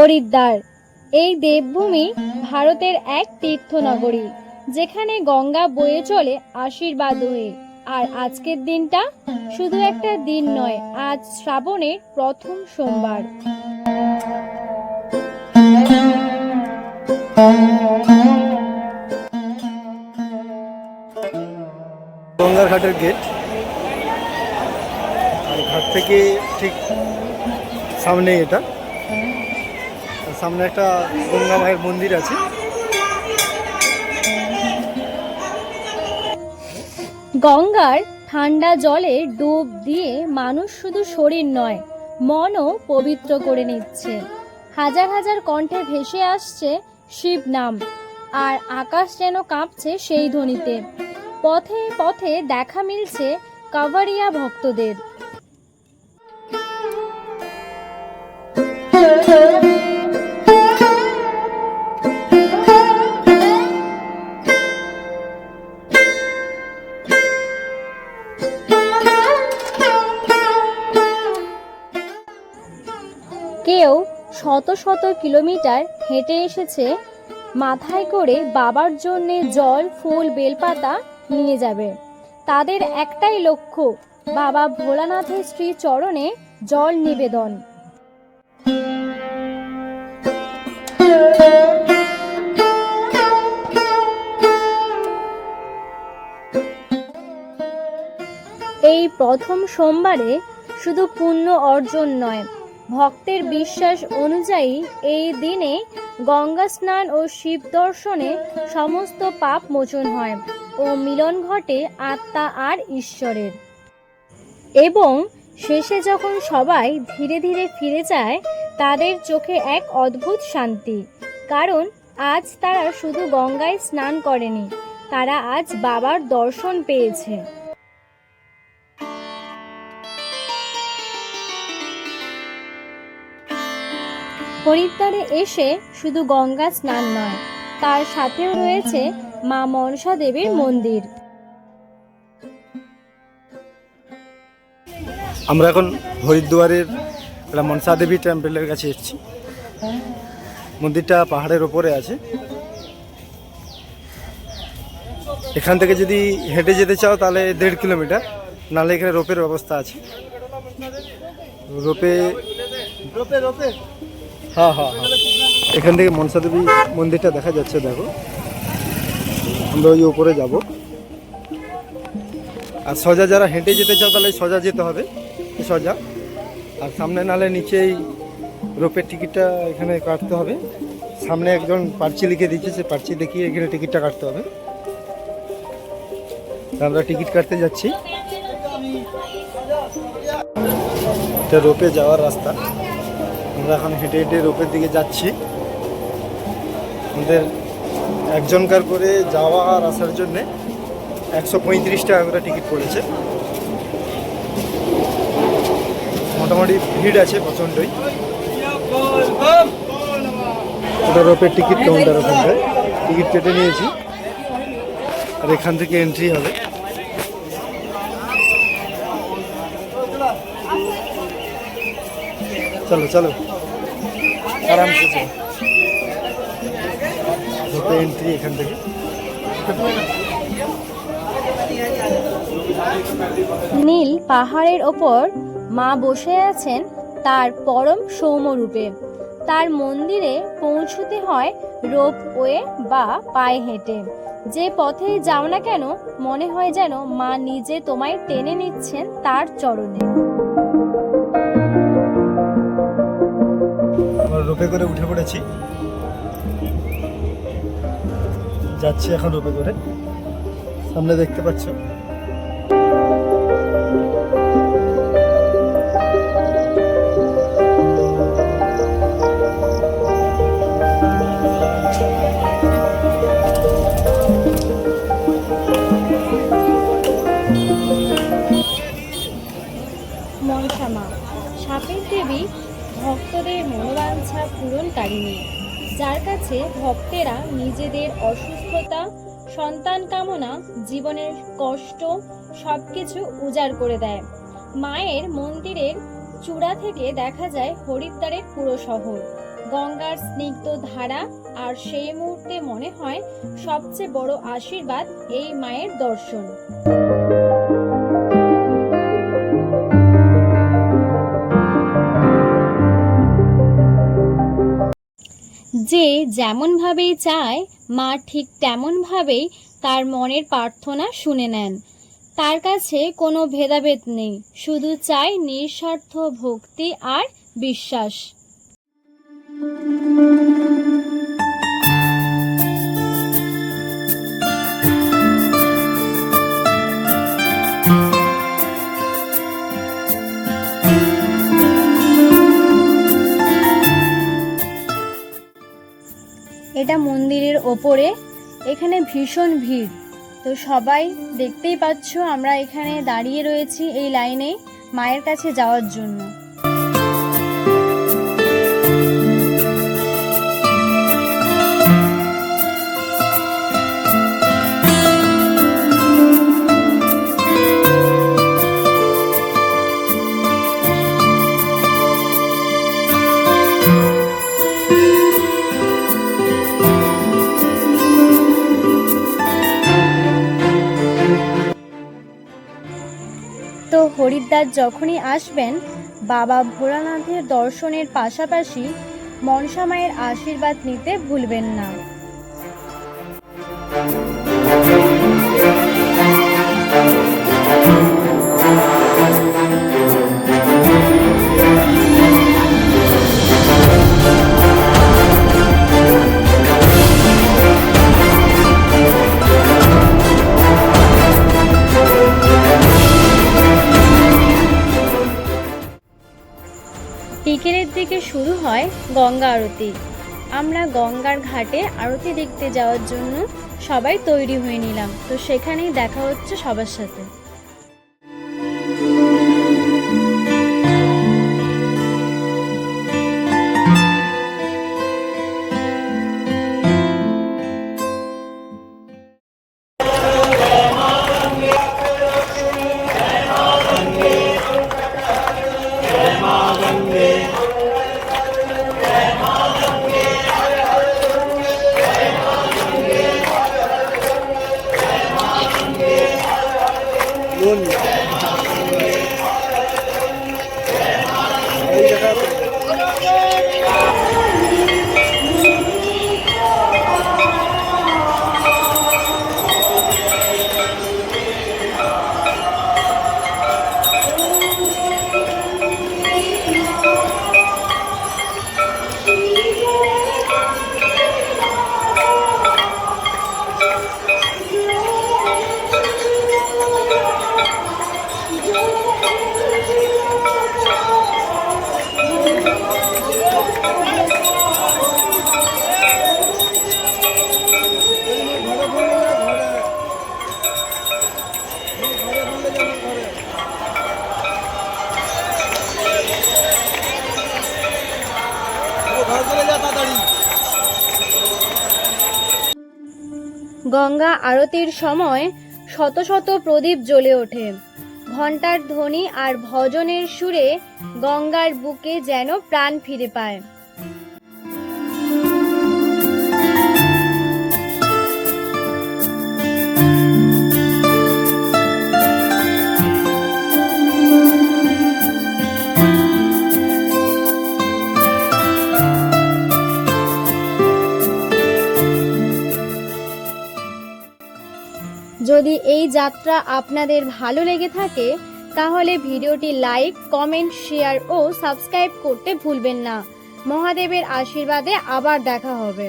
হরিদ্বার এই দেবভূমি ভারতের এক তীর্থনগরী, যেখানে গঙ্গা বয়ে চলে আশীর্বাদ হয়ে। আর আজকের দিনটা শুধু একটা দিন নয়, আজ শ্রাবণের প্রথম সোমবার। গঙ্গার ঘাটের গেট, আর ঘাট থেকে ঠিক সামনে এটা, সামনে একটা গঙ্গা মায়ের মন্দির আছে। গঙ্গার ঠান্ডা জলে ডুব দিয়ে মানুষ শুধু শরীর নয়, মনও পবিত্র করে নিচ্ছে। হাজার হাজার কণ্ঠে ভেসে আসছে শিব নাম, আর আকাশ যেন কাঁপছে সেই ধ্বনিতে। পথে পথে দেখা মিলছে কাভারিয়া ভক্তদের। কেউ শত শত কিলোমিটার হেঁটে এসেছে, মাথায় করে বাবার জন্যে জল, ফুল, বেলপাতা নিয়ে যাবে। তাদের একটাই লক্ষ্য, বাবা ভোলানাথের শ্রী চরণে জল নিবেদন। এই প্রথম সোমবারে শুধু পুণ্য অর্জন নয়, ভক্তের বিশ্বাস অনুযায়ী এই দিনে গঙ্গা স্নান ও শিব দর্শনে সমস্ত পাপ মোচন হয় ও মিলন ঘটে আত্মা আর ঈশ্বরের। এবং শেষে যখন সবাই ধীরে ধীরে ফিরে যায়, তাদের চোখে এক অদ্ভুত শান্তি, কারণ আজ তারা শুধু গঙ্গায় স্নান করেনি, তারা আজ বাবার দর্শন পেয়েছে। হরিদ্বারে এসে শুধু গঙ্গা স্নান নয়, তার সাথেও রয়েছে মা মনসা দেবীর মন্দির। আমরা এখন হরিদ্বারের একটা মনসা দেবী টেম্পলের কাছে এসেছি। মন্দিরটা পাহাড়ের ওপরে আছে। এখান থেকে যদি হেঁটে যেতে চাও তাহলে 1.5 কিলোমিটার, নাহলে এখানে রোপের ব্যবস্থা আছে। রোপে হ্যাঁ হ্যাঁ হ্যাঁ, এখান থেকে মনসা দেবী মন্দিরটা দেখা যাচ্ছে। দেখো, আমরা ওই উপরে যাব। আর সোজা যারা হেঁটে যেতে চাও তাহলে সোজা যেতে হবে, সোজা। আর সামনে নালে নিচেই রোপের টিকিটটা এখানে কাটতে হবে। সামনে একজন পার্চি লিখে দিচ্ছে, সে পার্চি দেখিয়ে এখানে টিকিটটা কাটতে হবে। আমরা টিকিট কাটতে যাচ্ছি। এটা রোপে যাওয়ার রাস্তা। আমরা এখন হেঁটে হেঁটে রোপের দিকে যাচ্ছি। আমাদের একজনকার করে যাওয়া আর আসার জন্যে 135 টাকা করে টিকিট পড়েছে। মোটামুটি ভিড় আছে প্রচণ্ডই। ওটা রোপের টিকিট কাউন্টার, ওখানটায় টিকিট কেটে নিয়েছি, আর এখান থেকে এন্ট্রি হবে। চলো চলো, আরামসে চলো। রোপে এন্ট্রি এখান থেকে। নীল পাহাড়ের ওপর মা বসে আছেন তার পরম সৌম্যরূপে। তার মন্দিরে পৌঁছতে হয় রোপওয়ে বা পায়ে হেঁটে। যে পথে যাও না কেন, মনে হয় যেন মা নিজে তোমায় টেনে নিচ্ছেন তার চরণে। রোপে করে উঠে পড়েছি, যাচ্ছি এখন রোপে করে। সামনে দেখতে পাচ্ছ মনসা মা, সাপের দেবী, ভক্তদের মনোবাঞ্ছা পূরণকারিণী, যার কাছে ভক্তেরা নিজেদের অসুস্থতা, সন্তান কামনা, জীবনের কষ্ট সবকিছু উজাড় করে দেয়। মায়ের মন্দিরের চূড়া থেকে দেখা যায় হরিদ্বারের পুরো শহর। গঙ্গার স্নিগ্ধ ধারা, আর সেই মুহূর্তে মনে হয় সবচেয়ে বড় আশীর্বাদ এই মায়ের দর্শন। যে যেমনভাবেই চায়, মা ঠিক তেমনভাবেই তার মনের প্রার্থনা শুনে নেন। তার কাছে কোনো ভেদাভেদ নেই, শুধু চায় নিঃস্বার্থ ভক্তি আর বিশ্বাস। এটা মন্দিরের ওপরে, এখানে ভীষণ ভিড়। তো সবাই দেখতেই পাচ্ছ, আমরা এখানে দাঁড়িয়ে রয়েছি এই লাইনে মায়ের কাছে যাওয়ার জন্য। তো হরিদ্বার যখনই আসবেন, বাবা ভোলানাথের দর্শনের পাশাপাশি মনসা মায়ের আশীর্বাদ নিতে ভুলবেন না। বিকেলের দিকে শুরু হয় গঙ্গা আরতি। আমরা গঙ্গার ঘাটে আরতি দেখতে যাওয়ার জন্য সবাই তৈরি হয়ে নিলাম। তো সেখানেই দেখা হচ্ছে সবার সাথে। গঙ্গা আরতির সময় শত শত প্রদীপ জ্বলে ওঠে। ঘণ্টার ধ্বনি আর ভজনের সুরে গঙ্গার বুকে যেন প্রাণ ফিরে পায়। যদি এই যাত্রা আপনাদের ভালো লেগে থাকে, তাহলে ভিডিওটি লাইক, কমেন্ট, শেয়ার ও সাবস্ক্রাইব করতে ভুলবেন না। মহাদেবের আশীর্বাদে আবার দেখা হবে।